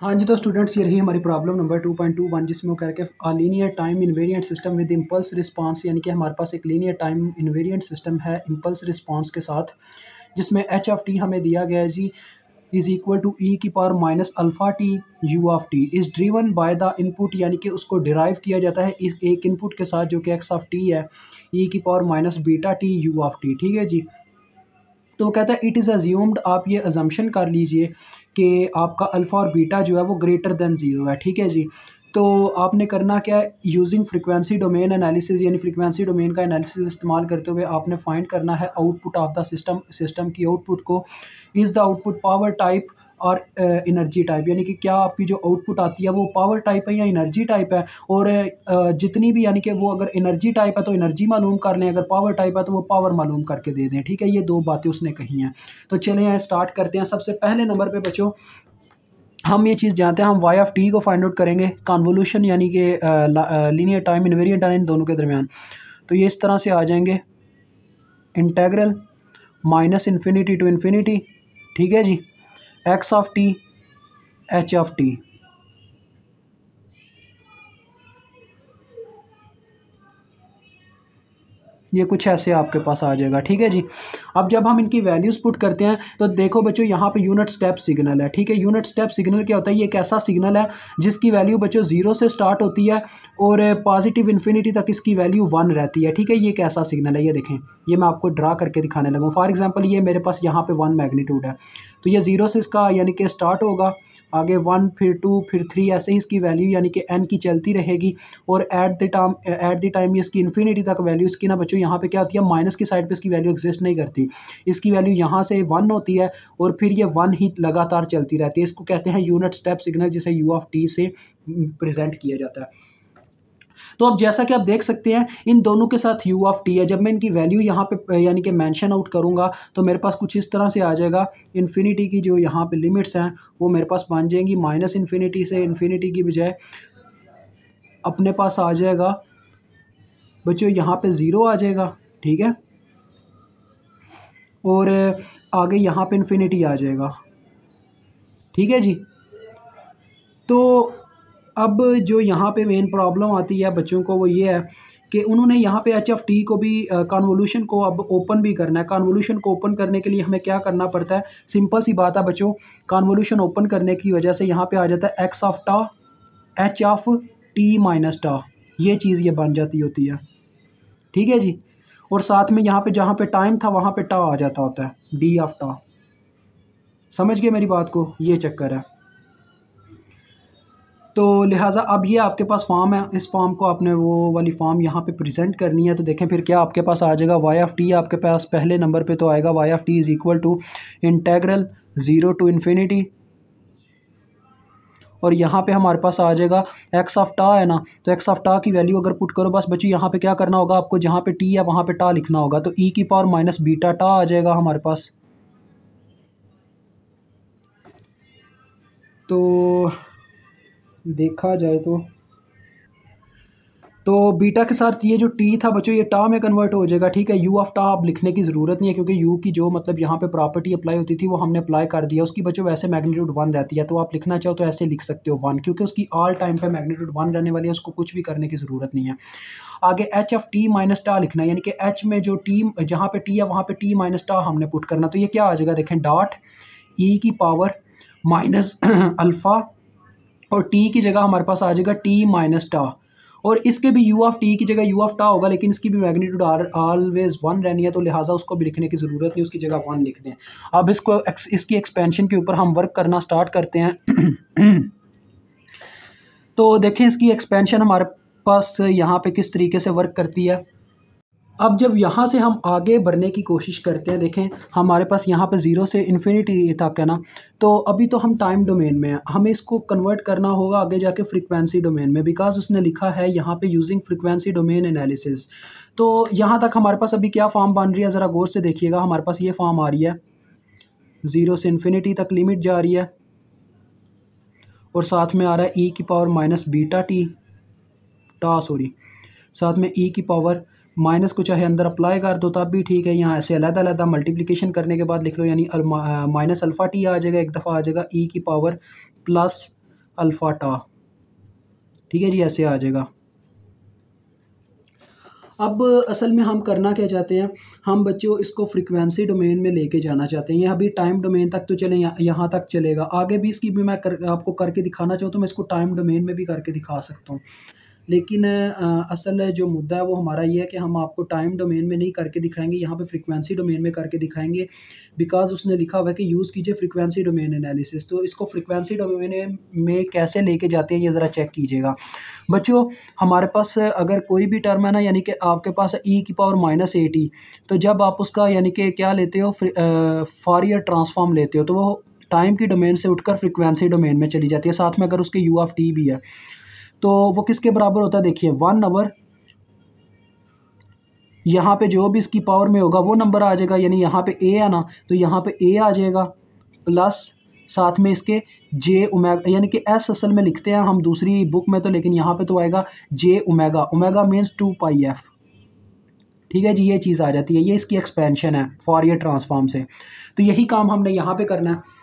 हाँ जी, तो स्टूडेंट्स ये रही हमारी प्रॉब्लम नंबर 2.21 जिसमें वो कह रहे कि linear time invariant system with impulse response, यानी कि हमारे पास एक लीनियर टाइम इनवेरिएंट सिस्टम है इम्पल्स रिस्पांस के साथ, जिसमें एच ऑफ टी हमें दिया गया है जी इज इक्वल टू ई की power minus alpha T U of T is driven by the input, यानी कि उसको डिराइव किया जाता है इस एक इनपुट के साथ जो कि एक्स ऑफ टी है, ई की power minus beta T U of T. ठीक है जी। तो वो कहता है इट इज़ अज्यूम्ड, आप ये अजम्पशन कर लीजिए कि आपका अल्फ़ा और बीटा जो है वो ग्रेटर देन ज़ीरो है। ठीक है जी। तो आपने करना क्या है, यूजिंग फ्रीक्वेंसी डोमेन एनालिसिस, यानी फ्रीक्वेंसी डोमेन का एनालिसिस इस्तेमाल करते हुए आपने फाइंड करना है आउटपुट ऑफ द सिस्टम की आउटपुट को। Is the output power type और एनर्जी टाइप, यानी कि क्या आपकी जो आउटपुट आती है वो पावर टाइप है या एनर्जी टाइप है। और जितनी भी, यानी कि वो अगर एनर्जी टाइप है तो एनर्जी मालूम कर लें, अगर पावर टाइप है तो वो पावर मालूम करके दे दें। ठीक है, ये दो बातें उसने कही हैं। तो चलें यहाँ स्टार्ट करते हैं। सबसे पहले नंबर पे बच्चों हम ये चीज़ जानते हैं, हम वाई ऑफ टी को फाइंड आउट करेंगे, कन्वोल्यूशन यानी कि लीनियर टाइम इनवेरिएंट है इन दोनों के दरमियान। तो ये इस तरह से आ जाएंगे, integral minus infinity to infinity, ठीक है जी, x of t h of t. ये कुछ ऐसे आपके पास आ जाएगा। ठीक है जी। अब जब हम इनकी वैल्यूज़ पुट करते हैं तो देखो बच्चों यहाँ पे यूनिट स्टेप सिग्नल है। ठीक है, यूनिट स्टेप सिग्नल क्या होता है, ये एक ऐसा सिग्नल है जिसकी वैल्यू बच्चों ज़ीरो से स्टार्ट होती है और पॉजिटिव इन्फिनिटी तक इसकी वैल्यू 1 रहती है। ठीक है, ये एक ऐसा सिग्नल है। ये देखें, ये मैं आपको ड्रा करके दिखाने लगा। फॉर एग्जाम्पल ये मेरे पास यहाँ पर 1 मैग्नीट्यूड है, तो ये ज़ीरो से इसका यानी कि स्टार्ट होगा, आगे 1 फिर 2 फिर 3, ऐसे ही इसकी वैल्यू यानी कि n की चलती रहेगी। और एट द टाइम ये इसकी इन्फिनिटी तक वैल्यू इसकी ना बच्चों यहाँ पे क्या होती है, माइनस की साइड पे इसकी वैल्यू एग्जिस्ट नहीं करती। इसकी वैल्यू यहाँ से 1 होती है और फिर ये 1 ही लगातार चलती रहती है। इसको कहते हैं यूनिट स्टेप सिग्नल, जिसे यू ऑफ टी से प्रेजेंट किया जाता है। तो अब जैसा कि आप देख सकते हैं इन दोनों के साथ u ऑफ टी है। जब मैं इनकी वैल्यू यहाँ पे यानी कि मेंशन आउट करूँगा तो मेरे पास कुछ इस तरह से आ जाएगा। इन्फिनिटी की जो यहाँ पे लिमिट्स हैं वो मेरे पास बन जाएंगी माइनस इन्फिनिटी से इन्फिनिटी की बजाय अपने पास आ जाएगा बच्चों यहाँ पे ज़ीरो आ जाएगा। ठीक है, और आगे यहाँ पे इन्फिनिटी आ जाएगा। ठीक है जी। तो अब जो यहाँ पे मेन प्रॉब्लम आती है बच्चों को वो ये है कि उन्होंने यहाँ पे एच ऑफ टी को भी कन्वोल्यूशन को अब ओपन भी करना है। कन्वोल्यूशन को ओपन करने के लिए हमें क्या करना पड़ता है, सिंपल सी बात है बच्चों, कन्वोल्यूशन ओपन करने की वजह से यहाँ पे आ जाता है एक्स ऑफ टा एच ऑफ टी माइनस टा, ये चीज़ ये बन जाती होती है। ठीक है जी। और साथ में यहाँ पे जहाँ पे टाइम था वहाँ पे टा आ जाता होता है, डी ऑफ टा। समझ गए मेरी बात को, ये चक्कर है। तो लिहाजा अब ये आपके पास फॉर्म है, इस फॉर्म को आपने वो वाली फॉर्म यहाँ पे प्रेजेंट करनी है। तो देखें फिर क्या आपके पास आ जाएगा, वाई ऑफ टी आपके पास पहले नंबर पे तो आएगा Y of T is equal to integral 0 to infinity, और यहाँ पे हमारे पास आ जाएगा एक्स ऑफ टा है ना, तो एक्स ऑफ टा की वैल्यू अगर पुट करो बस बच्चों यहाँ पे क्या करना होगा आपको, जहाँ पे टी है वहाँ पे टा लिखना होगा। तो ई की पावर माइनस बीटा टा आ जाएगा हमारे पास। तो देखा जाए तो बीटा के साथ ये जो टी था बच्चों ये टा में कन्वर्ट हो जाएगा। ठीक है, यू ऑफ टा आप लिखने की ज़रूरत नहीं है क्योंकि यू की जो मतलब यहाँ पे प्रॉपर्टी अप्लाई होती थी वो हमने अप्लाई कर दिया। उसकी बच्चों वैसे मैग्नीट्यूड 1 रहती है, तो आप लिखना चाहो तो ऐसे लिख सकते हो 1, क्योंकि उसकी ऑल टाइम पे मैग्नीट्यूड 1 रहने वाली है, उसको कुछ भी करने की ज़रूरत नहीं है। आगे एच ऑफ टी माइनस टा लिखना है, यानी कि एच में जो टी जहाँ पे टी है वहाँ पे टी माइनस टा हमने पुट करना। तो ये क्या आ जाएगा, देखें, डॉट ई की पावर माइनस अल्फ़ा और टी की जगह हमारे पास आ जाएगा टी माइनस टा, और इसके भी यू ऑफ टी की जगह यू ऑफ टा होगा, लेकिन इसकी भी मैग्नीट्यूड ऑलवेज 1 रहनी है, तो लिहाजा उसको भी लिखने की ज़रूरत नहीं, उसकी जगह 1 लिख दें। अब इसकी एक्सपेंशन के ऊपर हम वर्क करना स्टार्ट करते हैं। तो देखें इसकी एक्सपेंशन हमारे पास यहाँ पे किस तरीके से वर्क करती है। अब जब यहाँ से हम आगे बढ़ने की कोशिश करते हैं, देखें हमारे पास यहाँ पे 0 से इन्फिनिटी तक है ना, तो अभी तो हम टाइम डोमेन में हैं, हमें इसको कन्वर्ट करना होगा आगे जाके फ्रीक्वेंसी डोमेन में, बिकॉज उसने लिखा है यहाँ पे यूजिंग फ्रीक्वेंसी डोमेन एनालिसिस। तो यहाँ तक हमारे पास अभी क्या फॉर्म बन रही है, ज़रा गौर से देखिएगा। हमारे पास ये फॉर्म आ रही है, 0 से इन्फिनिटी तक लिमिट जा रही है और साथ में आ रहा है ई की पावर माइनस बीटा टी टा, सॉरी, साथ में ई की पावर माइनस को चाहे अंदर अप्लाई कर दो तब भी ठीक है, यहाँ ऐसे अलग-अलग मल्टीप्लिकेशन करने के बाद लिख लो, यानी माइनस अल्फ़ा टी आ जाएगा, एक दफ़ा आ जाएगा ई की पावर प्लस अल्फ़ा टा। ठीक है जी, ऐसे आ जाएगा। अब असल में हम करना क्या चाहते हैं, हम बच्चों इसको फ्रीक्वेंसी डोमेन में लेके जाना चाहते हैं। ये अभी टाइम डोमेन तक तो चले, यहाँ तक चलेगा, आगे भी इसकी भी मैं आपको करके दिखाना चाहूँ तो मैं इसको टाइम डोमेन में भी करके दिखा सकता हूँ। लेकिन असल जो मुद्दा है वो हमारा ये है कि हम आपको टाइम डोमेन में नहीं करके दिखाएंगे, यहाँ पे फ्रीक्वेंसी डोमेन में करके दिखाएंगे। बिकॉज़ उसने लिखा हुआ है कि यूज़ कीजिए फ्रीक्वेंसी डोमेन एनालिसिस। तो इसको फ्रीक्वेंसी डोमेन में कैसे लेके जाते हैं ये ज़रा चेक कीजिएगा बच्चों। हमारे पास अगर कोई भी टर्म है ना, यानी कि आपके पास e⁻−at, तो जब आप उसका यानी कि क्या लेते हो, फॉरियर ट्रांसफॉर्म लेते हो, तो वो टाइम की डोमेन से उठकर फ्रीक्वेंसी डोमेन में चली जाती है। साथ में अगर उसके u(t) भी है तो वो किसके बराबर होता है, देखिए 1/, यहाँ पे जो भी इसकी पावर में होगा वो नंबर आ जाएगा, यानी यहाँ पे a है ना, तो यहाँ पे a आ जाएगा प्लस साथ में इसके जे ओमेगा, यानी कि एस असल में लिखते हैं हम दूसरी बुक में तो, लेकिन यहाँ पे तो आएगा जे ओमेगा। Omega means 2πf। ठीक है जी, ये चीज़ आ जाती है, ये इसकी एक्सपेंशन है फॉरियर ट्रांसफॉर्म से। तो यही काम हमने यहाँ पे करना है।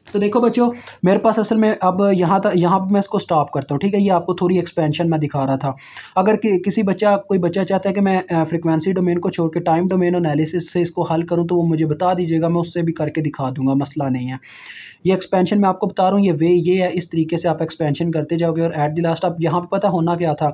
तो देखो बच्चों, मेरे पास असल में अब यहाँ तक, यहाँ मैं इसको स्टॉप करता हूँ। ठीक है, ये आपको थोड़ी एक्सपेंशन मैं दिखा रहा था। अगर कोई बच्चा चाहता है कि मैं फ्रीक्वेंसी डोमेन को छोड़ के टाइम डोमेन एनालिसिस से इसको हल करूँ, तो वो मुझे बता दीजिएगा, मैं उससे भी करके दिखा दूंगा, मसला नहीं है। ये एक्सपेंशन मैं आपको बता रहा हूँ, ये वे ये है, इस तरीके से आप एक्सपेंशन करते जाओगे और एट द लास्ट आप यहाँ पे पता होना क्या था,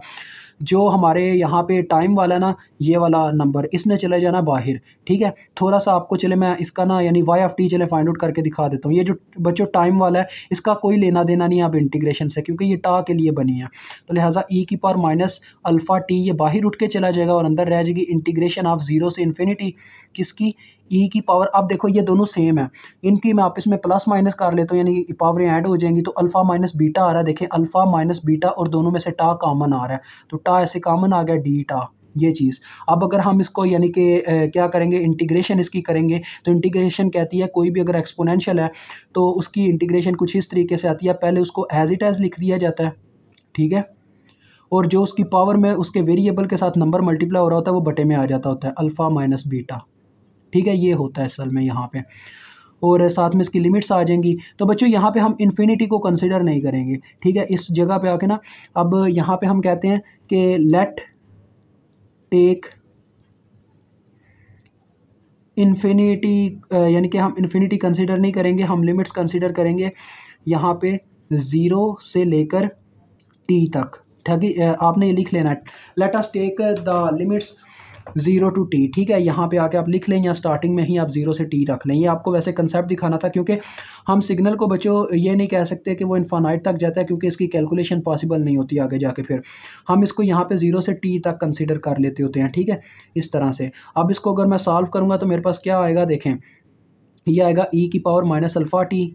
जो हमारे यहाँ पे टाइम वाला ना, ये वाला नंबर इसने चले जाना बाहर। ठीक है, थोड़ा सा आपको चले मैं इसका ना यानी y(t) चले फाइंड आउट करके दिखा देता हूँ। ये जो बच्चों टाइम वाला है इसका कोई लेना देना नहीं है अब इंटीग्रेशन से, क्योंकि ये टा के लिए बनी है। तो लिहाजा e⁻−α_t ये बाहर उठ के चला जाएगा और अंदर रह जाएगी इंटीग्रेशन ऑफ 0 से इन्फिनिटी किसकी, ई की पावर। अब देखो ये दोनों सेम है, इनकी मैं आपस में प्लस माइनस कर लेता हूँ, यानी पावरें ऐड हो जाएंगी, तो अल्फ़ा माइनस बीटा आ रहा है। देखें अल्फ़ा माइनस बीटा और दोनों में से टा कॉमन आ रहा है, तो टा ऐसे कॉमन आ गया, डी टा, ये चीज़। अब अगर हम इसको यानी कि क्या करेंगे, इंटीग्रेशन इसकी करेंगे, तो इंटीग्रेशन कहती है कोई भी अगर एक्सपोनेंशियल है तो उसकी इंटीग्रेशन कुछ इस तरीके से आती है, पहले उसको एज इट एज लिख दिया जाता है। ठीक है, और जो उसकी पावर में उसके वेरिएबल के साथ नंबर मल्टीप्लाई हो रहा होता है वो बटे में आ जाता होता है, अल्फ़ा माइनस बीटा। ठीक है, ये होता है असल में यहाँ पे, और साथ में इसकी लिमिट्स आ जाएंगी। तो बच्चों यहाँ पे हम इन्फिनिटी को कंसिडर नहीं करेंगे। ठीक है, इस जगह पे आके ना, अब यहाँ पे हम कहते हैं कि लेट टेक इन्फिनिटी, यानी कि हम इन्फिनिटी कंसिडर नहीं करेंगे, हम लिमिट्स कंसिडर करेंगे यहाँ पे 0 से लेकर t तक। ठीक है, आपने ये लिख लेना है, let us take the limits 0 to t। ठीक है, यहाँ पे आके आप लिख लें या स्टार्टिंग में ही आप 0 से t रख लें। ये आपको वैसे कंसेप्ट दिखाना था, क्योंकि हम सिग्नल को बच्चों ये नहीं कह सकते कि वो इन्फानाइट तक जाता है, क्योंकि इसकी कैलकुलेशन पॉसिबल नहीं होती आगे जाके। फिर हम इसको यहाँ पे 0 से t तक कंसिडर कर लेते होते हैं। ठीक है, इस तरह से। अब इसको अगर मैं सॉल्व करूँगा तो मेरे पास क्या आएगा, देखें ये आएगा e⁻−α_t,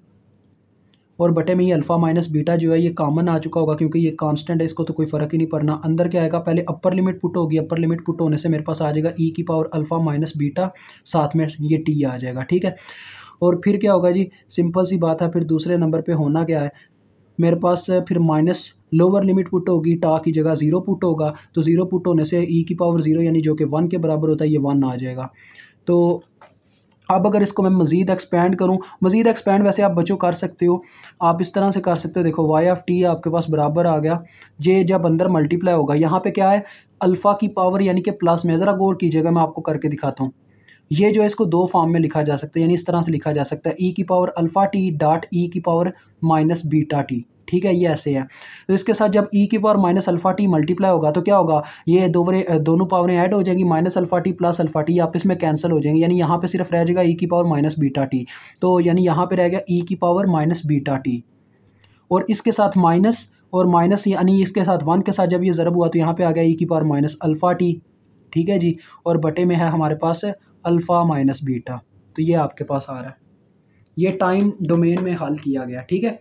और बटे में ये अल्फ़ा माइनस बीटा जो है ये कॉमन आ चुका होगा, क्योंकि ये कांस्टेंट है, इसको तो कोई फ़र्क ही नहीं पड़ना। अंदर क्या आएगा, पहले अपर लिमिट पुट होगी, अपर लिमिट पुट होने से मेरे पास आ जाएगा e⁻α−β, साथ में ये t आ जाएगा। ठीक है, और फिर क्या होगा जी, सिंपल सी बात है, फिर दूसरे नंबर पे होना क्या है, मेरे पास फिर माइनस लोअर लिमिट पुट होगी, टा की जगह 0 पुट होगा, तो 0 पुट होने से e⁻0 यानी जो कि 1 के बराबर होता है, ये 1 आ जाएगा। तो अब अगर इसको मैं मज़ीद एक्सपेंड करूं, मज़ीद एक्सपेंड वैसे आप बच्चों कर सकते हो, आप इस तरह से कर सकते हो। देखो y(t) आपके पास बराबर आ गया, ये जब अंदर मल्टीप्लाई होगा, यहाँ पे क्या है, अल्फ़ा की पावर यानी कि प्लस में, ज़रा गौर कीजिएगा, मैं आपको करके दिखाता हूँ। ये जो है इसको दो फॉर्म में लिखा जा सकता है, यानी इस तरह से लिखा जा सकता है, e⁻α_t डॉट e⁻−βt। ठीक है, ये ऐसे है। तो इसके साथ जब e⁻−α_t मल्टीप्लाई होगा तो क्या होगा, ये दोनों पावरें ऐड हो जाएंगी, -α_t प्लस α_t आपस में कैंसिल हो जाएंगे, यानी यहाँ पे सिर्फ रह जाएगा e⁻−βt। तो यानी यहाँ पे रह गया e⁻−βt, और इसके साथ माइनस और माइनस, यानी इसके साथ 1 के साथ जब ये ज़रब हुआ तो यहाँ पे आ गया e⁻−α_t। ठीक है जी, और बटे में है हमारे पास अल्फ़ा माइनस बीटा। तो ये आपके पास आ रहा है, ये टाइम डोमेन में हल किया गया। ठीक है,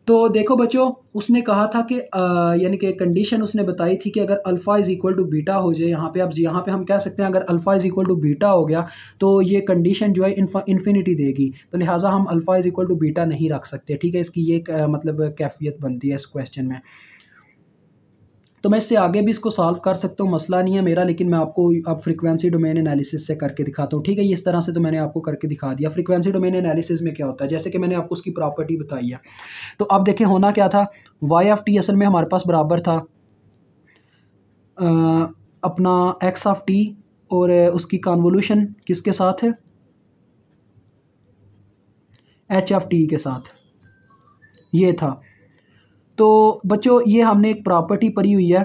तो देखो बच्चों, उसने कहा था कि यानी कि कंडीशन उसने बताई थी कि अगर alpha is equal to beta हो जाए, यहाँ पे अब यहाँ पे हम कह सकते हैं अगर alpha is equal to beta हो गया तो ये कंडीशन जो है इन्फिनिटी देगी, तो लिहाजा हम alpha is equal to beta नहीं रख सकते। ठीक है, इसकी ये मतलब कैफियत बनती है इस क्वेश्चन में। तो मैं इससे आगे भी इसको सॉल्व कर सकता हूँ, मसला नहीं है मेरा, लेकिन मैं आपको अब फ्रीक्वेंसी डोमेन एनालिसिस से करके दिखाता हूँ, ठीक है। ये इस तरह से तो मैंने आपको करके दिखा दिया। फ्रीक्वेंसी डोमेन एनालिसिस में क्या होता है, जैसे कि मैंने आपको उसकी प्रॉपर्टी बताई है। तो अब देखें होना क्या था, वाई ऑफ टी असल में हमारे पास बराबर था अपना एक्स ऑफ टी और उसकी कन्वोल्यूशन किसके साथ है, एच ऑफ टी के साथ, ये था। तो बच्चों ये हमने एक प्रॉपर्टी पढ़ी हुई है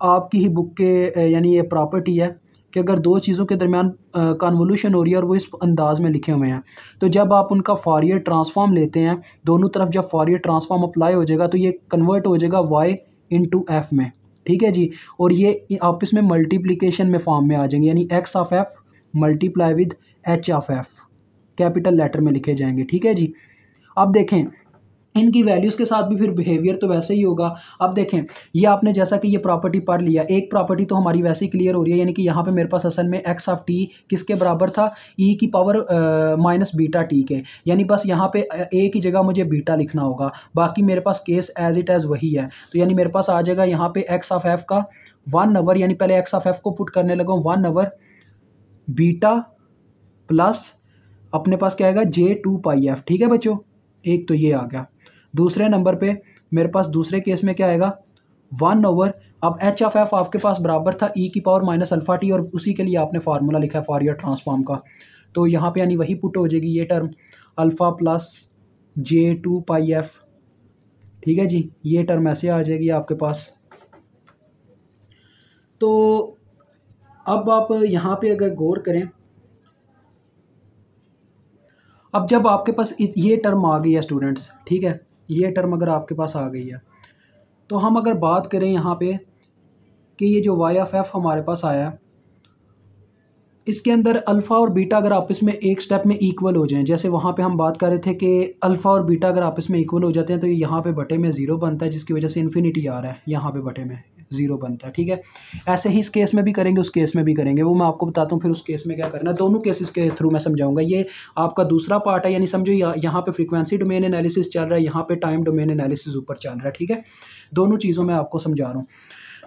आपकी ही बुक के, यानी ये प्रॉपर्टी है कि अगर दो चीज़ों के दरमियान कन्वोल्यूशन हो रही है और वो इस अंदाज में लिखे हुए हैं, तो जब आप उनका फॉरियर ट्रांसफॉर्म लेते हैं, दोनों तरफ जब फॉरियर ट्रांसफॉर्म अप्लाई हो जाएगा तो ये कन्वर्ट हो जाएगा y इंटू एफ में, ठीक है जी। और ये आपस में मल्टीप्लिकेशन में फॉर्म में आ जाएंगे, यानी x of f multiply with h of f, capital letter में लिखे जाएंगे, ठीक है जी। अब देखें इनकी वैल्यूज़ के साथ भी फिर बिहेवियर तो वैसे ही होगा। अब देखें ये आपने जैसा कि ये प्रॉपर्टी पढ़ लिया, एक प्रॉपर्टी तो हमारी वैसे ही क्लियर हो रही है, यानी कि यहाँ पे मेरे पास असल में एक्स ऑफ टी किसके बराबर था, ई की पावर माइनस बीटा टी के, यानी बस यहाँ पे ए की जगह मुझे बीटा लिखना होगा, बाकी मेरे पास केस एज इट एज़ वही है। तो यानी मेरे पास आ जाएगा यहाँ पे एक्स ऑफ एफ का 1 ओवर, यानी पहले एक्स ऑफ एफ को पुट करने लगा 1 ओवर बीटा प्लस अपने पास क्या आएगा J2 पाई एफ, ठीक है बच्चों। एक तो ये आ गया। दूसरे नंबर पे मेरे पास दूसरे केस में क्या आएगा 1 ओवर, अब एच ऑफ एफ आपके पास बराबर था ई की पावर माइनस अल्फा टी, और उसी के लिए आपने फार्मूला लिखा है फॉरियर ट्रांसफॉर्म का, तो यहाँ पे यानी वही पुट हो जाएगी ये टर्म अल्फ़ा प्लस J2 पाई एफ, ठीक है जी। ये टर्म ऐसे आ जाएगी आपके पास। तो अब आप यहाँ पे अगर गौर करें, अब जब आपके पास ये टर्म आ गई है स्टूडेंट्स, ठीक है, ये टर्म अगर आपके पास आ गई है, तो हम अगर बात करें यहाँ पे कि ये जो वाई ऑफ एफ हमारे पास आया, इसके अंदर अल्फ़ा और बीटा अगर आपस में एक स्टेप में इक्वल हो जाएं, जैसे वहाँ पे हम बात कर रहे थे कि अल्फ़ा और बीटा अगर आपस में इक्वल हो जाते हैं तो ये यहाँ पे बटे में 0 बनता है, जिसकी वजह से इन्फिनिटी आ रहा है, यहाँ पे बटे में 0 बनता है, ठीक है। ऐसे ही इस केस में भी करेंगे, उस केस में भी करेंगे, वो मैं आपको बताता हूँ फिर उस केस में क्या करना है, दोनों केसेस के थ्रू मैं समझाऊंगा। ये आपका दूसरा पार्ट है, यानी समझो यहाँ पे फ्रीक्वेंसी डोमेन एनालिसिस चल रहा है, यहाँ पे टाइम डोमेन एनालिसिस ऊपर चल रहा है, ठीक है। दोनों चीज़ों में आपको समझा रहा हूँ।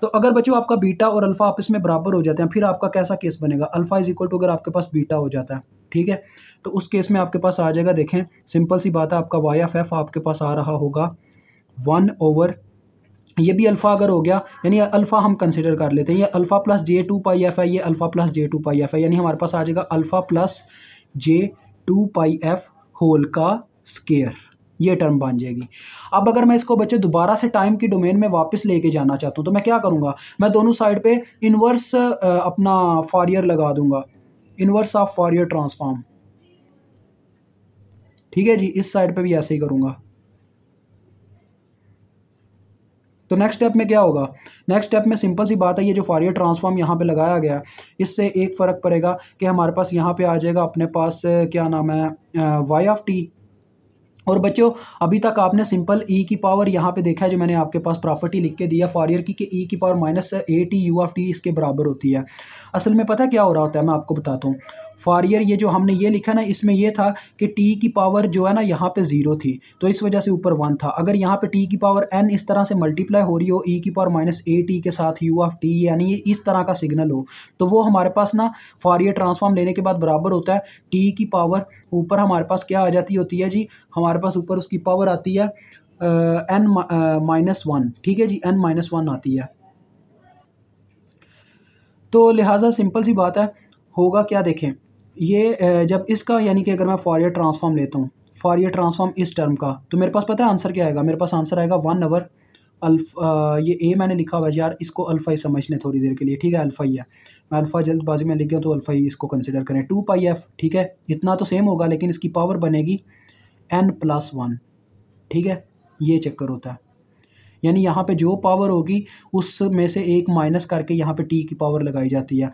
तो अगर बच्चों आपका बीटा और अल्फ़ा आपस में बराबर हो जाते हैं, फिर आपका कैसा केस बनेगा, अल्फ़ा इज इक्वल टू अगर आपके पास बीटा हो जाता है, ठीक है, तो उस केस में आपके पास आ जाएगा, देखें सिंपल सी बात है, आपका वाई ऑफ एफ आपके पास आ रहा होगा 1 ओवर, ये भी अल्फ़ा अगर हो गया, यानी अल्फ़ा हम कंसिडर कर लेते हैं, ये अल्फ़ा प्लस J2 पाई एफ है, ये अल्फ़ा प्लस J2 पाई एफ है, यानी हमारे पास आ जाएगा अल्फ़ा प्लस J2 पाई एफ होल का स्केयर, ये टर्म बन जाएगी। अब अगर मैं इसको बच्चे दोबारा से टाइम की डोमेन में वापस लेके जाना चाहता हूँ तो मैं क्या करूँगा, मैं दोनों साइड पे इन्वर्स अपना फॉरियर लगा दूंगा, इन्वर्स ऑफ फॉरियर ट्रांसफॉर्म, ठीक है जी। इस साइड पे भी ऐसे ही करूँगा। तो नेक्स्ट स्टेप में क्या होगा, नेक्स्ट स्टेप में सिंपल सी बात है, ये जो फॉरियर ट्रांसफॉर्म यहाँ पे लगाया गया, इससे एक फ़र्क पड़ेगा कि हमारे पास यहाँ पे आ जाएगा अपने पास क्या नाम है वाई ऑफ टी, और बच्चों अभी तक आपने सिंपल ई की पावर यहाँ पे देखा है, जो मैंने आपके पास प्रॉपर्टी लिख के दिया फॉरियर की कि ई की power minus A T U of T इसके बराबर होती है। असल में पता है क्या हो रहा होता है, मैं आपको बताता हूँ। फॉरियर ये जो हमने ये लिखा ना, इसमें ये था कि टी की पावर जो है ना यहाँ पे 0 थी, तो इस वजह से ऊपर 1 था। अगर यहाँ पे टी की पावर n इस तरह से मल्टीप्लाई हो रही हो ई की पावर माइनस ए टी के साथ यू ऑफ टी, यानी ये इस तरह का सिग्नल हो, तो वो हमारे पास ना फॉरियर ट्रांसफॉर्म लेने के बाद बराबर होता है टी की पावर, ऊपर हमारे पास क्या आ जाती होती है जी, हमारे पास ऊपर उसकी पावर आती है n माइनस 1, ठीक है जी, n माइनस 1 आती है। तो लिहाजा सिंपल सी बात है, होगा क्या, देखें ये जब इसका यानी कि अगर मैं फॉरियर ट्रांसफॉर्म लेता हूँ, फॉरियर ट्रांसफॉर्म इस टर्म का, तो मेरे पास पता है आंसर क्या आएगा, मेरे पास आंसर आएगा 1 ओवर ये ए मैंने लिखा हुआ है यार, इसको अल्फ़ा ही समझ लें थोड़ी देर के लिए, ठीक है, अल्फ़ा ही है, मैं अल्फ़ा जल्दबाजी में लिख गया तो अल्फ़ा ही इसको कंसिडर करें, 2 पाई एफ, ठीक है, इतना तो सेम होगा लेकिन इसकी पावर बनेगी n+1, ठीक है, ये चक्कर होता है। यानी यहाँ पे जो पावर होगी उसमें से एक माइनस करके यहाँ पे टी की पावर लगाई जाती है,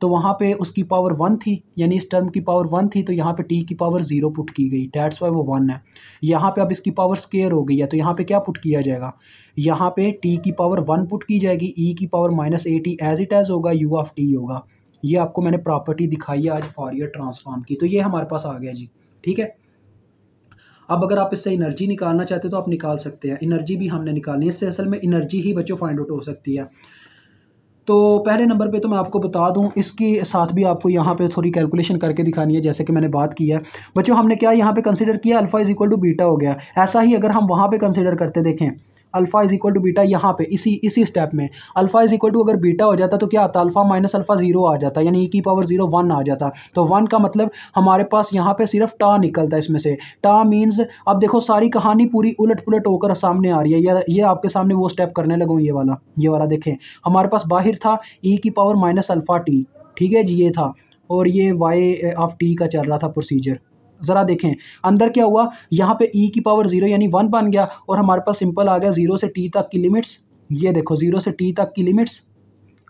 तो वहाँ पे उसकी पावर 1 थी, यानी इस टर्म की पावर 1 थी, तो यहाँ पे टी की पावर 0 पुट की गई, डैट्स वाई वो 1 है। यहाँ पे अब इसकी पावर स्केयर हो गई है, तो यहाँ पे क्या पुट किया जाएगा, यहाँ पे टी की पावर 1 पुट की जाएगी, ई की power minus A T as it as होगा, यू ऑफ टी होगा। ये आपको मैंने प्रॉपर्टी दिखाई है आज फॉरियर ट्रांसफॉर्म की, तो ये हमारे पास आ गया जी, ठीक है। अब अगर आप इससे एनर्जी निकालना चाहते हो तो आप निकाल सकते हैं, एनर्जी भी हमने निकालनी है, इससे असल में एनर्जी ही बच्चों फाइंड आउट हो सकती है। तो पहले नंबर पे तो मैं आपको बता दूं, इसके साथ भी आपको यहाँ पे थोड़ी कैलकुलेशन करके दिखानी है, जैसे कि मैंने बात की है बच्चों। हमने क्या यहाँ पे कंसीडर किया, alpha is equal to beta हो गया। ऐसा ही अगर हम वहाँ पे कंसीडर करते, देखें alpha is equal to beta, यहाँ पे इसी स्टेप में अल्फा इज इक्वल टू अगर बीटा हो जाता तो क्या आता, अल्फा माइनस अल्फा 0 आ जाता, यानी ई की पावर 0 1 आ जाता। तो 1 का मतलब हमारे पास यहाँ पे सिर्फ टा निकलता है इसमें से। टा मीन्स अब देखो सारी कहानी पूरी उलट पुलट होकर सामने आ रही है। ये आपके सामने वो स्टेप करने लगूँ, ये वाला देखें, हमारे पास बाहर था ई की पावर माइनस अल्फा टी, ठीक है जी, ये था, और ये वाई ऑफ टी का चल रहा था प्रोसीजर। ज़रा देखें अंदर क्या हुआ, यहाँ पे ई की पावर 0 यानी 1 बन गया, और हमारे पास सिंपल आ गया 0 से टी तक की लिमिट्स। ये देखो 0 से टी तक की लिमिट्स,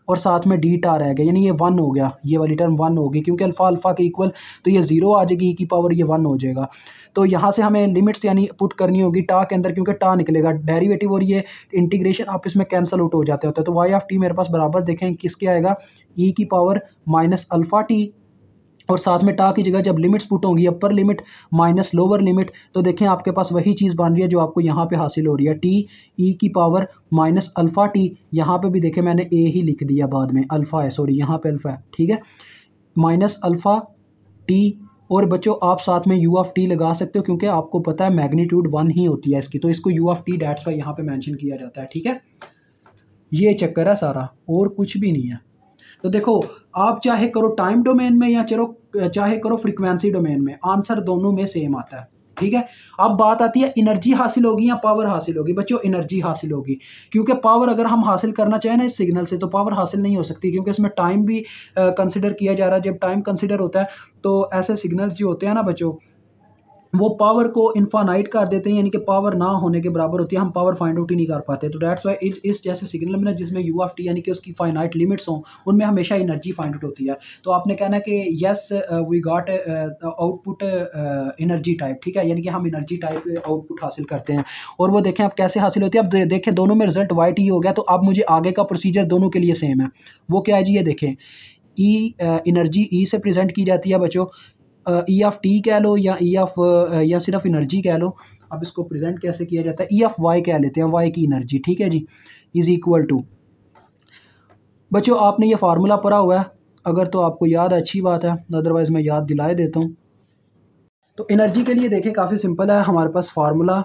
और साथ में डी टा रह गया, यानी ये 1 हो गया, ये वाली टर्म 1 होगी, क्योंकि अल्फा अल्फा के इक्वल, तो ये 0 आ जाएगी, ई की पावर ये 1 हो जाएगा। तो यहाँ से हमें लिमिट्स यानी पुट करनी होगी टा के अंदर, क्योंकि टा निकलेगा डेरिवेटिव और ये इंटीग्रेशन आपस में कैंसिल आउट हो जाते होते हैं। तो वाई ऑफ टी मेरे पास बराबर देखें किसके आएगा, ई की पावर माइनस अल्फा टी, और साथ में टा की जगह जब लिमिट्स पुट होंगी upper limit minus lower limit, तो देखें आपके पास वही चीज़ बन रही है जो आपको यहाँ पे हासिल हो रही है, टी ई की पावर माइनस अल्फ़ा टी। यहाँ पे भी देखें मैंने ए ही लिख दिया, बाद में अल्फ़ा है, सॉरी यहाँ पे अल्फ़ा है, ठीक है, माइनस अल्फ़ा टी। और बच्चों आप साथ में यू ऑफ टी लगा सकते हो, क्योंकि आपको पता है मैग्नीट्यूड 1 ही होती है इसकी, तो इसको you of T that's why यहाँ पे मेंशन किया जाता है, ठीक है। ये चक्कर है सारा, और कुछ भी नहीं है। तो देखो आप चाहे करो टाइम डोमेन में या चाहे करो फ्रीक्वेंसी डोमेन में, आंसर दोनों में सेम आता है, ठीक है। अब बात आती है एनर्जी हासिल होगी या पावर हासिल होगी। बच्चों एनर्जी हासिल होगी, क्योंकि पावर अगर हम हासिल करना चाहें ना इस सिग्नल से, तो पावर हासिल नहीं हो सकती, क्योंकि इसमें टाइम भी कंसिडर किया जा रहा है। जब टाइम कंसिडर होता है तो ऐसे सिग्नल्स जो होते हैं ना बच्चों, वो पावर को इन्फानाइट कर देते हैं, यानी कि पावर ना होने के बराबर होती है, हम पावर फाइंड आउट ही नहीं कर पाते। तो दैट्स वाई इस जैसे सिग्नल में ना जिसमें यू ऑफ टी यानी कि उसकी फाइनाइट लिमिट्स हों, उनमें हमेशा एनर्जी फाइंड आउट होती है। तो आपने कहना कि yes we got output energy type, ठीक है, यानी कि हम एनर्जी टाइप आउटपुट हासिल करते हैं। और वो देखें अब कैसे हासिल होती है। अब देखें दोनों में रिजल्ट वाई टी हो गया, तो अब मुझे आगे का प्रोसीजर दोनों के लिए सेम है। वो क्या है जी, ये देखें ई एनर्जी ई से प्रेजेंट की जाती है बच्चों, ई ऑफ टी कह लो या ई ऑफ या सिर्फ एनर्जी कह लो। अब इसको प्रेजेंट कैसे किया जाता है, ई ऑफ वाई कह लेते हैं, वाई की एनर्जी, ठीक है जी, इज़ इक्वल टू। बच्चों आपने ये फार्मूला पढ़ा हुआ है, अगर तो आपको याद है अच्छी बात है, अदरवाइज़ मैं याद दिलाए देता हूँ। तो एनर्जी के लिए देखें काफ़ी सिंपल है, हमारे पास फार्मूला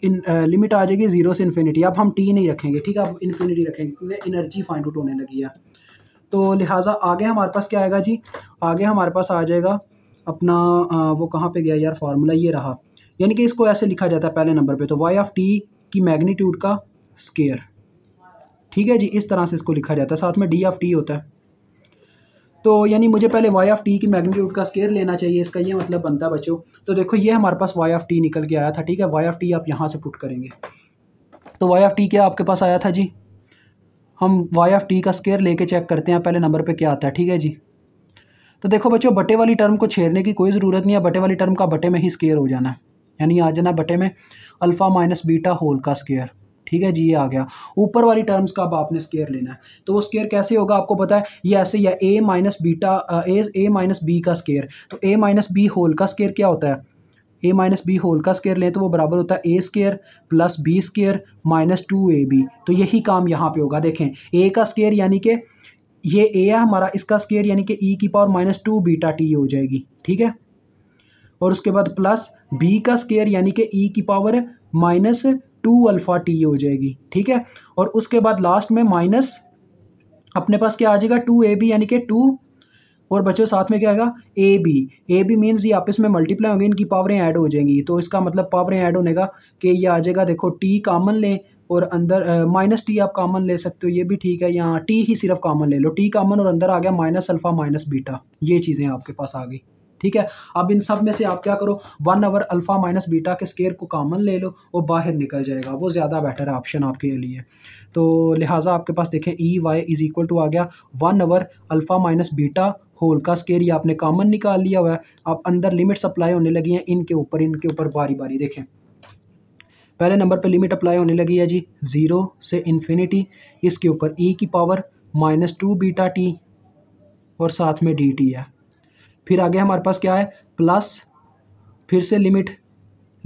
लिमिट आ जाएगी 0 से इन्फिनिटी। अब हम टी नहीं रखेंगे, ठीक है, अब इन्फिनिटी रखेंगे, क्योंकि एनर्जी फाइंड आउट होने लगी है। तो लिहाजा आगे हमारे पास क्या आएगा जी, आगे हमारे पास आ जाएगा अपना वो कहाँ पे गया यार फार्मूला, ये रहा। यानी कि इसको ऐसे लिखा जाता है पहले नंबर पे, तो वाई ऑफ टी की मैग्नीट्यूड का स्केयर, ठीक है जी, इस तरह से इसको लिखा जाता है, साथ में डी ऑफ टी होता है। तो यानी मुझे पहले वाई ऑफ टी की मैग्नीट्यूड का स्केयर लेना चाहिए, इसका ये मतलब बनता है बच्चों। तो देखो ये हमारे पास वाई ऑफ टी निकल के आया था, ठीक है, वाई ऑफ टी आप यहाँ से पुट करेंगे, तो वाई ऑफ टी क्या आपके पास आया था जी, हम वाई ऑफ टी का स्केयर लेके चेक करते हैं पहले नंबर पे क्या आता है, ठीक है जी। तो देखो बच्चों बटे वाली टर्म को छेड़ने की कोई ज़रूरत नहीं है, बटे वाली टर्म का बटे में ही स्केयर हो जाना है, यानी आ जाना बटे में अल्फ़ा माइनस बीटा होल का स्केयर, ठीक है जी, ये आ गया। ऊपर वाली टर्म्स का अब आपने स्केयर लेना है, तो वो स्केयर कैसे होगा आपको पता है, ये ऐसे या A minus beta A minus B का स्केयर। तो ए माइनस बी होल का स्केयर क्या होता है, ए माइनस बी होल का स्केयर लें तो वो बराबर होता है A square plus B square minus 2ab। तो यही काम यहाँ पे होगा, देखें ए का स्केयर यानी कि ये ए है हमारा, इसका स्केयर यानी कि ई की पावर माइनस 2 बीटा टी हो जाएगी, ठीक है, और उसके बाद प्लस बी का स्केयर यानी कि ई की पावर माइनस 2 अल्फ़ा टी हो जाएगी, ठीक है, और उसके बाद लास्ट में माइनस अपने पास क्या आ जाएगा 2ab यानी कि 2, और बच्चों साथ में क्या आएगा ए बी मीन्स ये आपस में मल्टीप्लाई होंगे, इनकी पावरें ऐड हो जाएंगी। तो इसका मतलब पावरें ऐड होने का कि ये आ जाएगा, देखो टी कॉमन लें और अंदर माइनस टी आप कॉमन ले सकते हो, ये भी ठीक है, यहाँ टी ही सिर्फ कॉमन ले लो, टी कॉमन और अंदर आ गया माइनस अल्फ़ा माइनस बीटा, ये चीज़ें आपके पास आ गई, ठीक है। अब इन सब में से आप क्या करो, 1 अल्फ़ा माइनस बीटा के स्केयर को कॉमन ले लो, वो बाहर निकल जाएगा, वो ज़्यादा बेटर है ऑप्शन आपके लिए। तो लिहाजा आपके पास देखें E Y is equal to आ गया 1 अल्फ़ा माइनस बीटा होल का स्केयर, ये आपने कॉमन निकाल लिया हुआ है। अब अंदर लिमिट्स अप्लाई होने लगी हैं इनके ऊपर बारी बारी, देखें पहले नंबर पे लिमिट अप्लाई होने लगी है जी 0 से इन्फिनिटी, इसके ऊपर ई की पावर माइनस 2 बीटा टी और साथ में डी टी है। फिर आगे हमारे पास क्या है, प्लस फिर से लिमिट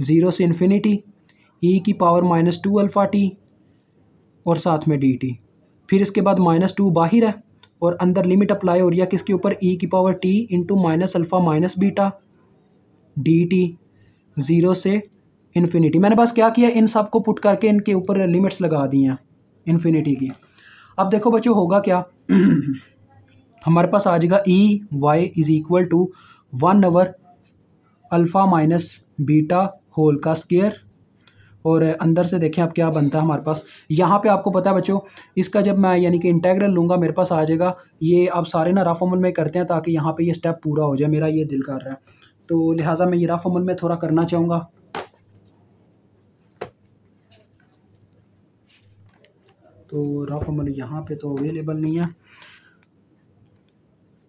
0 से इन्फिनिटी ई की पावर -2 अल्फ़ा टी और साथ में डी टी। फिर इसके बाद -2 बाहर है और अंदर लिमिट अप्लाई हो रही है किसके ऊपर, ई की power T into minus alpha minus beta D T 0 से इन्फिनिटी। मैंने बस क्या किया, इन सब को पुट करके इनके ऊपर लिमिट्स लगा दी हैं इन्फिनिटी की। अब देखो बच्चों होगा क्या हमारे पास आ जाएगा E Y is equal to 1/, alpha minus beta whole का स्क्वायर। और अंदर से देखें अब क्या बनता है हमारे पास। यहाँ पे आपको पता है बच्चों, इसका जब मैं यानी कि इंटेग्रल लूँगा मेरे पास आ जाएगा ये। आप सारे ना रफ अमल में करते हैं ताकि यहाँ पे ये स्टेप पूरा हो जाए, मेरा ये दिल कर रहा है, तो लिहाजा मैं ये रफ अमल में थोड़ा करना चाहूँगा। तो रफ अमल यहाँ पे तो अवेलेबल नहीं है,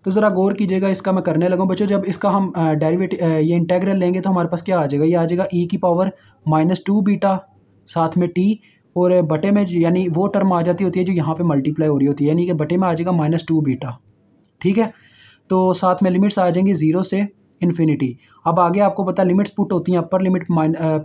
तो ज़रा गौर कीजिएगा, इसका मैं करने लगा बच्चों। जब इसका हम डेरिवेटिव ये इंटेग्रल लेंगे तो हमारे पास क्या आ जाएगा, ये आ जाएगा ई की पावर -2 बीटा साथ में टी और बटे में यानी वो टर्म आ जाती होती है जो यहाँ पे मल्टीप्लाई हो रही होती है, यानी कि बटे में आ जाएगा -2 बीटा। ठीक है, तो साथ में लिमिट्स आ जाएंगी 0 से इन्फिनिटी। अब आगे आपको पता लिमिट्स पुट होती हैं, अपर लिमिट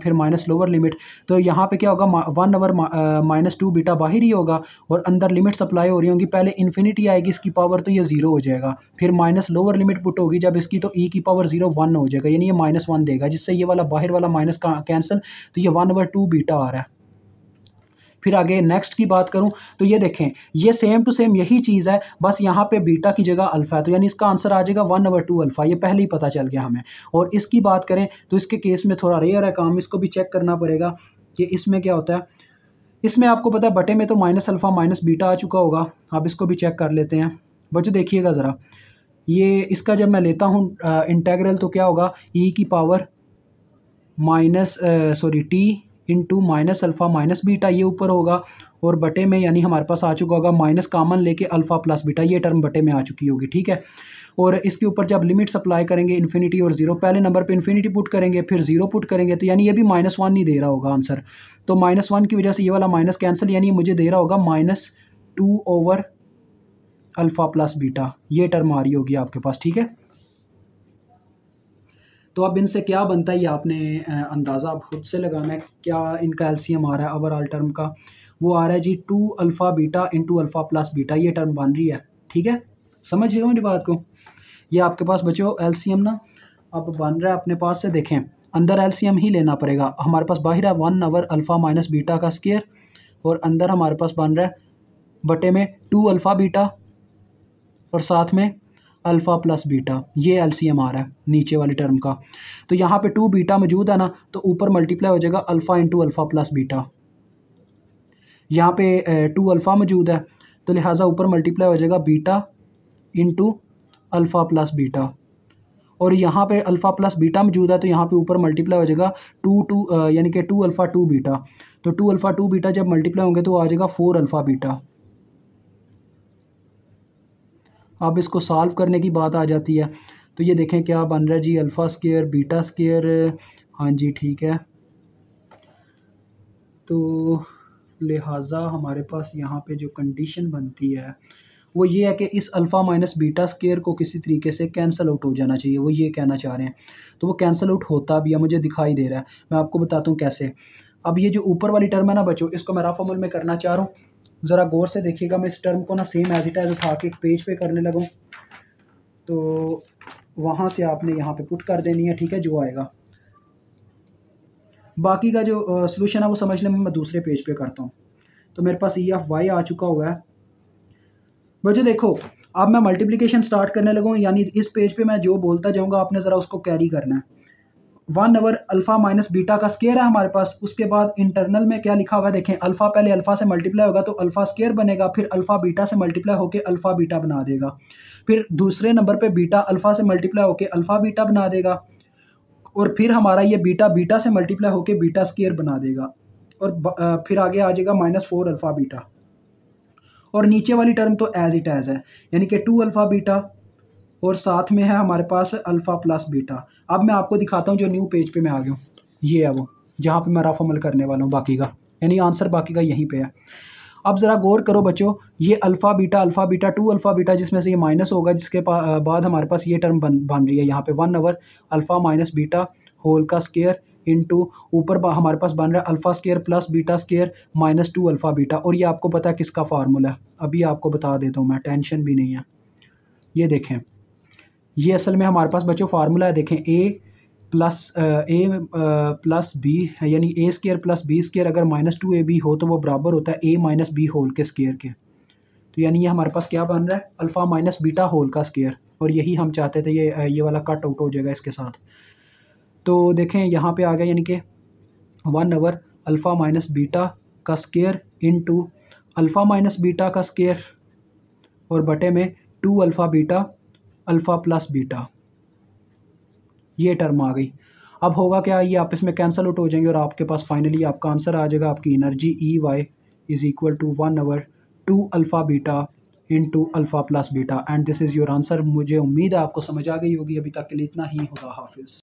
फिर माइनस लोअर लिमिट। तो यहाँ पे क्या होगा, 1/, -2 बीटा बाहर ही होगा और अंदर लिमिट्स अप्लाई हो रही होंगी। पहले इन्फिनिटी आएगी इसकी पावर तो ये 0 हो जाएगा, फिर माइनस लोअर लिमिट पुट होगी जब इसकी, तो ई की पावर 0 1 हो जाएगा, यानी ये -1 देगा, जिससे ये वाला बाहर वाला माइनस कैंसिल, तो ये 1/2 बीटा आ रहा है। फिर आगे नेक्स्ट की बात करूं तो ये देखें, ये सेम टू सेम यही चीज़ है, बस यहाँ पे बीटा की जगह अल्फ़ा है, तो यानी इसका आंसर आ जाएगा 1/2 अल्फ़ा, ये पहले ही पता चल गया हमें। और इसकी बात करें तो इसके केस में थोड़ा रेयर है काम, इसको भी चेक करना पड़ेगा कि इसमें क्या होता है। इसमें आपको पता है बटे में तो माइनस अल्फ़ा माइनस बीटा आ चुका होगा, आप इसको भी चेक कर लेते हैं बच्चों। देखिएगा ज़रा, ये इसका जब मैं लेता हूँ इंटेग्रल तो क्या होगा, ई की power T into minus alpha minus beta ये ऊपर होगा और बटे में यानी हमारे पास आ चुका होगा माइनस कॉमन लेके अल्फ़ा प्लस बीटा, ये टर्म बटे में आ चुकी होगी। ठीक है, और इसके ऊपर जब लिमिट्स अप्लाई करेंगे इन्फिनिटी और 0, पहले नंबर पे इन्फिनिटी पुट करेंगे फिर 0 पुट करेंगे, तो यानी ये भी -1 नहीं दे रहा होगा आंसर। तो -1 की वजह से ये वाला माइनस कैंसिल, यानी मुझे दे रहा होगा -2 अल्फ़ा प्लस बीटा, ये टर्म आ रही होगी आपके पास। ठीक है, तो अब इनसे क्या बनता है ये आपने अंदाज़ा आप खुद से लगाना है। क्या इनका एलसीएम आ रहा है ओवरऑल टर्म का, वो आ रहा है जी 2 alpha beta into alpha plus beta, ये टर्म बन रही है। ठीक है, समझिएगा मेरी बात को। ये आपके पास बच्चों एलसीएम ना अब बन रहा है अपने पास से, देखें अंदर एलसीएम ही लेना पड़ेगा। हमारे पास बाहर है 1/, अल्फ़ा माइनस बीटा का स्क्वायर और अंदर हमारे पास बन रहा है बटे में 2 अल्फ़ा बीटा और साथ में अल्फ़ा प्लस बीटा, ये एलसीएम आ रहा है नीचे वाली टर्म का। तो यहाँ पे 2 बीटा मौजूद है ना, तो ऊपर मल्टीप्लाई हो जाएगा alpha into alpha plus beta. यहाँ पे 2 अल्फ़ा मौजूद है तो लिहाजा ऊपर मल्टीप्लाई हो जाएगा beta into alpha plus beta. और यहाँ पे अल्फ़ा प्लस बीटा मौजूद है तो यहाँ पे ऊपर मल्टीप्लाई हो जाएगा 2 यानी कि 2 अल्फ़ा 2 बीटा। तो 2 अल्फ़ा 2 बीटा जब मल्टीप्लाई होंगे तो आ जाएगा 4 अल्फ़ा बीटा। अब इसको सॉल्व करने की बात आ जाती है, तो ये देखें क्या बन रहा है जी, अल्फ़ा स्क्वायर बीटा स्क्वायर। हाँ जी ठीक है, तो लिहाजा हमारे पास यहाँ पे जो कंडीशन बनती है वो ये है कि इस अल्फ़ा माइनस बीटा स्क्वायर को किसी तरीके से कैंसिल आउट हो जाना चाहिए, वो ये कहना चाह रहे हैं। तो वो कैंसिल आउट होता भी है, मुझे दिखाई दे रहा है, मैं आपको बताता हूँ कैसे। अब ये जो ऊपर वाली टर्म है ना बच्चों, इसको मैं रफ अमल में करना चाह रहा हूँ, ज़रा गौर से देखिएगा। मैं इस टर्म को ना सेम एज इट एज उठा के एक पेज पे करने लगूँ, तो वहाँ से आपने यहाँ पे पुट कर देनी है। ठीक है, जो आएगा बाकी का जो सॉल्यूशन है वो समझने में मैं दूसरे पेज पे करता हूँ। तो मेरे पास E(y) आ चुका हुआ है बच्चों। देखो अब मैं मल्टीप्लिकेशन स्टार्ट करने लगूँ, यानी इस पेज पे मैं जो बोलता जाऊँगा आपने ज़रा उसको कैरी करना है। 1/, अल्फ़ा माइनस बीटा का स्क्वायर है हमारे पास। उसके बाद इंटरनल में क्या लिखा हुआ है देखें, अल्फ़ा पहले अल्फ़ा से मल्टीप्लाई होगा तो अल्फ़ा स्क्वायर बनेगा, फिर अल्फ़ा बीटा से मल्टीप्लाई होकर अल्फ़ा बीटा बना देगा। फिर दूसरे नंबर पे बीटा अल्फ़ा से मल्टीप्लाई होकर अल्फ़ा बीटा बना देगा, और फिर हमारा ये बीटा बीटा से मल्टीप्लाई होकर बीटा स्क्वायर बना देगा, और फिर आगे आ जाएगा -4 अल्फ़ा बीटा। और नीचे वाली टर्म तो एज इट एज है, यानी कि 2 अल्फ़ा बीटा और साथ में है हमारे पास अल्फ़ा प्लस बीटा। अब मैं आपको दिखाता हूँ जो न्यू पेज पे मैं आ गया हूँ, ये है वो जहाँ पे मैं रफ अमल करने वाला हूँ बाकी का, यानी आंसर बाकी का यहीं पे है। अब ज़रा गौर करो बच्चों, ये अल्फ़ा बीटा 2 अल्फ़ा बीटा जिसमें से ये माइनस होगा, जिसके बाद हमारे पास ये टर्म बन रही है यहाँ पे 1/, अल्फ़ा माइनस बीटा होल का स्क्वायर इंटू ऊपर हमारे पास बन रहा है alpha square plus beta square minus 2 alpha beta, और ये आपको पता है किसका फार्मूला है, अभी आपको बता देता हूँ मैं, टेंशन भी नहीं है। ये देखें, ये असल में हमारे पास बच्चों फार्मूला है, देखें ए प्लस बी है, यानी ए स्केयर प्लस बी स्केयर अगर माइनस 2ab हो तो वो बराबर होता है ए माइनस बी होल के स्केयर के। तो यानी ये हमारे पास क्या बन रहा है, अल्फ़ा माइनस बीटा होल का स्केयर, और यही हम चाहते थे, ये वाला कट आउट हो जाएगा इसके साथ। तो देखें यहाँ पे आ गया, यानी कि 1/, अल्फ़ा माइनस बीटा का square into alpha minus beta का स्केयर और बटे में 2 alpha beta alpha plus beta, ये टर्म आ गई। अब होगा क्या, ये आपस में कैंसिल आउट हो जाएंगे और आपके पास फाइनली आपका आंसर आ जाएगा, आपकी energy EY is equal to 1/2 alpha beta into alpha plus beta, and this is your answer. मुझे उम्मीद है आपको समझ आ गई होगी। अभी तक के लिए इतना ही, खुदा हाफिज़।